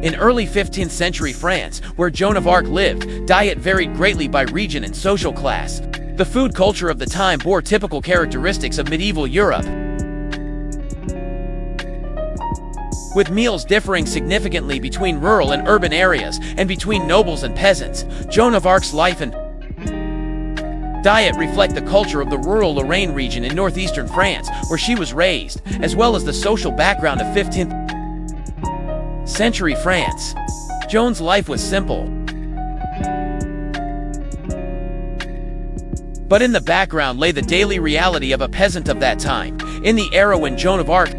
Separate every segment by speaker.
Speaker 1: In early 15th century France, where Joan of Arc lived, diet varied greatly by region and social class. The food culture of the time bore typical characteristics of medieval Europe, with meals differing significantly between rural and urban areas, and between nobles and peasants. Joan of Arc's life and diet reflect the culture of the rural Lorraine region in northeastern France, where she was raised, as well as the social background of 15th century France. Joan's life was simple, but in the background lay the daily reality of a peasant of that time. In the era when Joan of Arc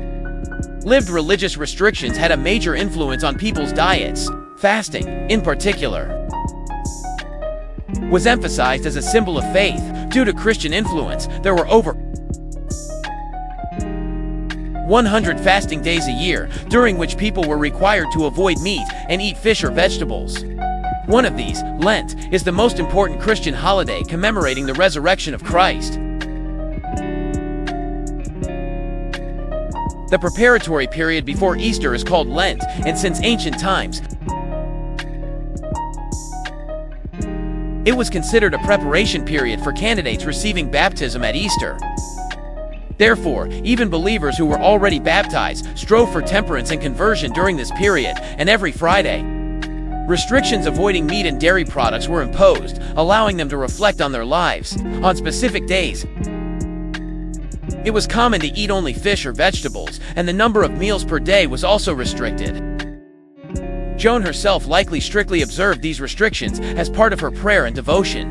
Speaker 1: lived, religious restrictions had a major influence on people's diets. Fasting, in particular, was emphasized as a symbol of faith. Due to Christian influence, there were over 100 fasting days a year, during which people were required to avoid meat and eat fish or vegetables. One of these, Lent, is the most important Christian holiday commemorating the resurrection of Christ. The preparatory period before Easter is called Lent, and since ancient times, it was considered a preparation period for candidates receiving baptism at Easter. Therefore, even believers who were already baptized strove for temperance and conversion during this period, and every Friday, restrictions avoiding meat and dairy products were imposed, allowing them to reflect on their lives. On specific days, it was common to eat only fish or vegetables, and the number of meals per day was also restricted. Joan herself likely strictly observed these restrictions as part of her prayer and devotion.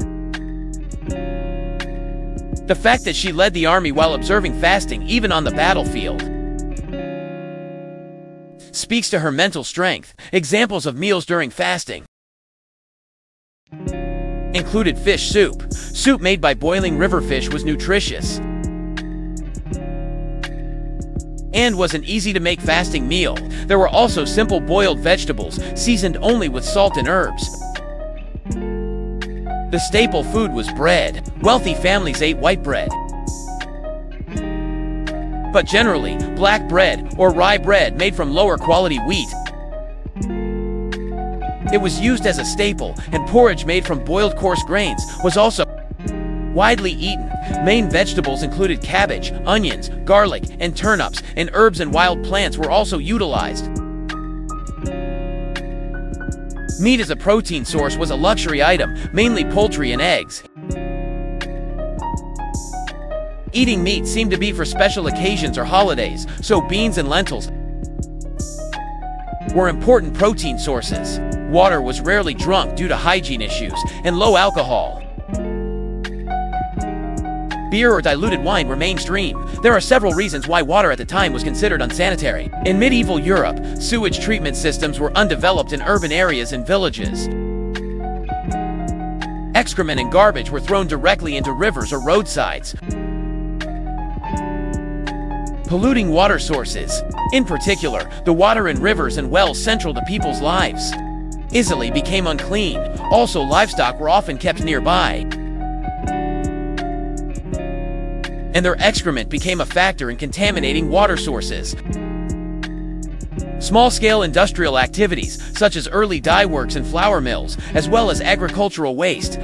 Speaker 1: The fact that she led the army while observing fasting, even on the battlefield, speaks to her mental strength. Examples of meals during fasting included fish soup. Soup made by boiling river fish was nutritious and was an easy-to-make fasting meal. There were also simple boiled vegetables, seasoned only with salt and herbs. The staple food was bread. Wealthy families ate white bread, but generally, black bread or rye bread made from lower quality wheat. It was used as a staple, and porridge made from boiled coarse grains was also widely eaten. Main vegetables included cabbage, onions, garlic, and turnips, and herbs and wild plants were also utilized. Meat as a protein source was a luxury item, mainly poultry and eggs. Eating meat seemed to be for special occasions or holidays, so beans and lentils were important protein sources. Water was rarely drunk due to hygiene issues and low alcohol. Beer or diluted wine were mainstream. There are several reasons why water at the time was considered unsanitary. In medieval Europe, sewage treatment systems were undeveloped in urban areas and villages. Excrement and garbage were thrown directly into rivers or roadsides, polluting water sources. In particular, the water in rivers and wells central to people's lives easily became unclean. Also, livestock were often kept nearby, and their excrement became a factor in contaminating water sources. Small-scale industrial activities, such as early dye works and flour mills, as well as agricultural waste,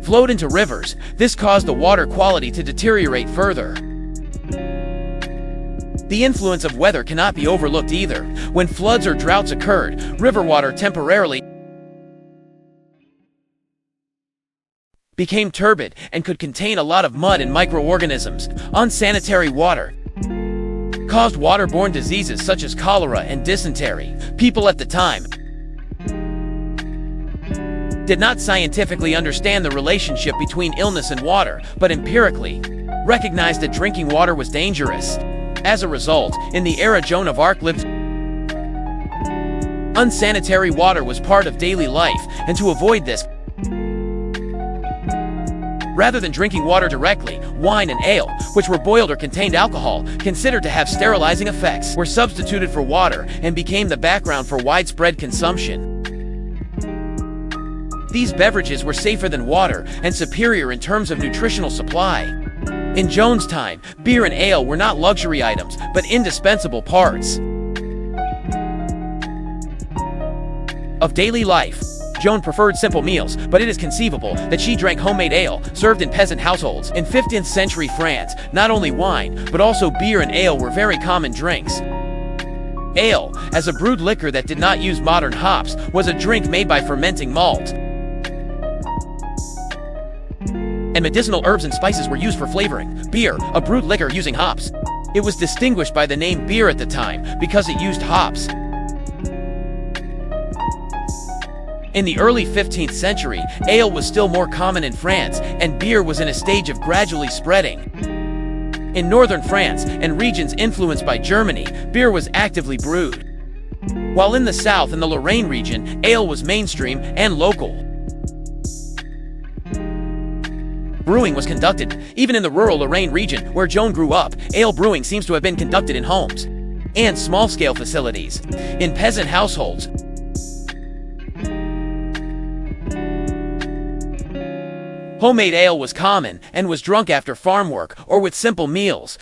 Speaker 1: flowed into rivers. This caused the water quality to deteriorate further. The influence of weather cannot be overlooked either. When floods or droughts occurred, river water temporarily became turbid and could contain a lot of mud and microorganisms. Unsanitary water caused waterborne diseases such as cholera and dysentery. People at the time did not scientifically understand the relationship between illness and water, but empirically recognized that drinking water was dangerous. As a result, in the era Joan of Arc lived, unsanitary water was part of daily life, and to avoid this, rather than drinking water directly, wine and ale, which were boiled or contained alcohol, considered to have sterilizing effects, were substituted for water and became the background for widespread consumption. These beverages were safer than water and superior in terms of nutritional supply. In Joan's time, beer and ale were not luxury items, but indispensable parts Of daily life, Joan preferred simple meals, but it is conceivable that she drank homemade ale served in peasant households. In 15th century France, not only wine, but also beer and ale were very common drinks. Ale, as a brewed liquor that did not use modern hops, was a drink made by fermenting malt. And medicinal herbs and spices were used for flavoring. Beer, a brewed liquor using hops. It was distinguished by the name beer at the time because it used hops. In the early 15th century, ale was still more common in France, and beer was in a stage of gradually spreading. In northern France and regions influenced by Germany, beer was actively brewed. While in the south and the Lorraine region, ale was mainstream and local. Brewing was conducted, even in the rural Lorraine region where Joan grew up. Ale brewing seems to have been conducted in homes and small-scale facilities. In peasant households, homemade ale was common and was drunk after farm work or with simple meals.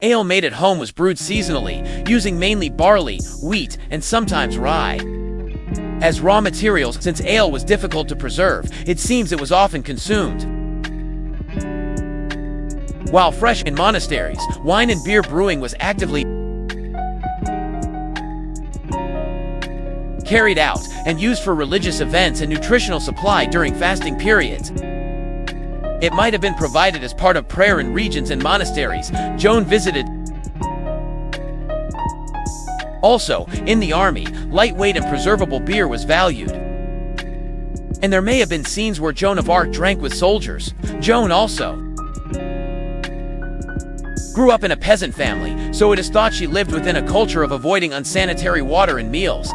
Speaker 1: Ale made at home was brewed seasonally, using mainly barley, wheat, and sometimes rye. As raw materials, since ale was difficult to preserve, it seems it was often consumed. While fresh in monasteries, wine and beer brewing was actively carried out and used for religious events and nutritional supply during fasting periods. It might have been provided as part of prayer in regions and monasteries Joan visited. Also, in the army, lightweight and preservable beer was valued. And there may have been scenes where Joan of Arc drank with soldiers. Joan also grew up in a peasant family, so it is thought she lived within a culture of avoiding unsanitary water in meals.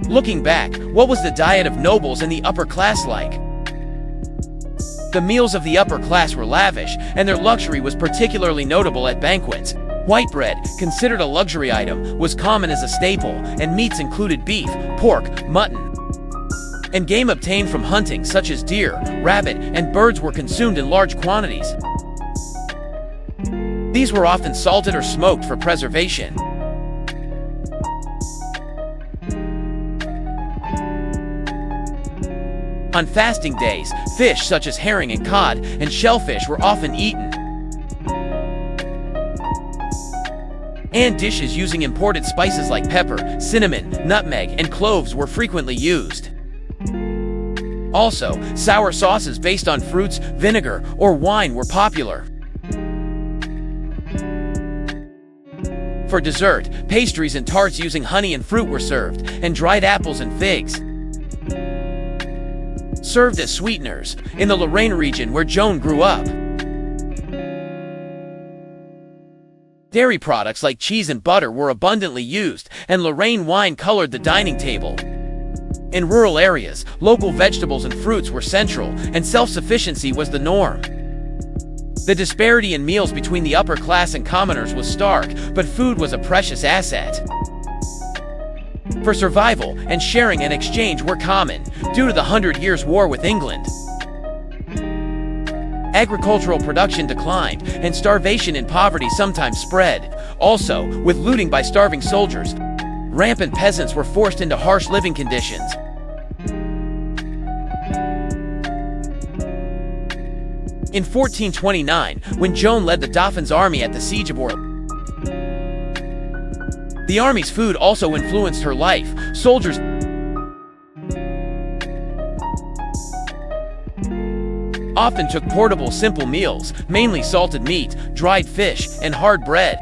Speaker 1: Looking back, what was the diet of nobles and the upper class like? The meals of the upper class were lavish, and their luxury was particularly notable at banquets. White bread, considered a luxury item, was common as a staple, and meats included beef, pork, mutton, and game obtained from hunting such as deer, rabbit, and birds were consumed in large quantities. These were often salted or smoked for preservation. On fasting days, fish such as herring and cod and shellfish were often eaten. And dishes using imported spices like pepper, cinnamon, nutmeg, and cloves were frequently used. Also, sour sauces based on fruits, vinegar, or wine were popular. For dessert, pastries and tarts using honey and fruit were served, and dried apples and figs served as sweeteners. In the Lorraine region where Joan grew up, dairy products like cheese and butter were abundantly used, and Lorraine wine colored the dining table. In rural areas, local vegetables and fruits were central, and self-sufficiency was the norm. The disparity in meals between the upper class and commoners was stark, but food was a precious asset. For survival, and sharing and exchange were common, due to the 100 Years' War with England. Agricultural production declined, and starvation and poverty sometimes spread. Also, with looting by starving soldiers, rampant peasants were forced into harsh living conditions. In 1429, when Joan led the Dauphin's army at the Siege of Orléans, the army's food also influenced her life. Soldiers often took portable, simple meals, mainly salted meat, dried fish, and hard bread.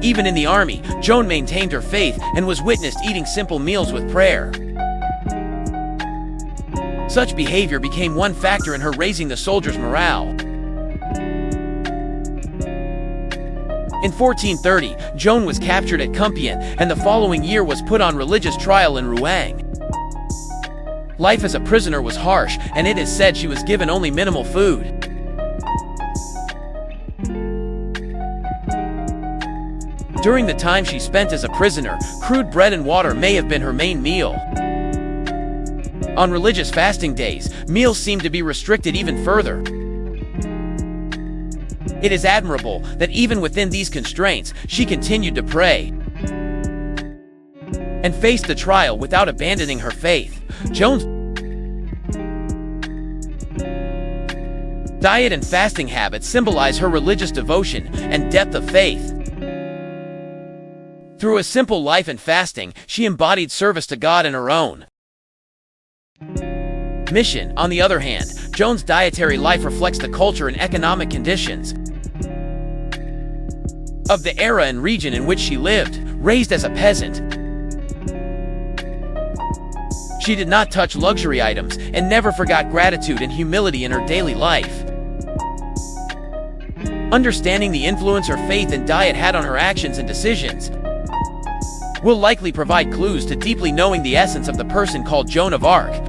Speaker 1: Even in the army, Joan maintained her faith and was witnessed eating simple meals with prayer. Such behavior became one factor in her raising the soldiers' morale. In 1430, Joan was captured at Compiègne, and the following year was put on religious trial in Rouen. Life as a prisoner was harsh, and it is said she was given only minimal food. During the time she spent as a prisoner, crude bread and water may have been her main meal. On religious fasting days, meals seemed to be restricted even further. It is admirable that even within these constraints, she continued to pray. and faced the trial without abandoning her faith. Joan's diet and fasting habits symbolize her religious devotion and depth of faith. Through a simple life and fasting, she embodied service to God and her own mission. On the other hand, Joan's dietary life reflects the culture and economic conditions of the era and region in which she lived. Raised as a peasant, she did not touch luxury items and never forgot gratitude and humility in her daily life. Understanding the influence her faith and diet had on her actions and decisions will likely provide clues to deeply knowing the essence of the person called Joan of Arc.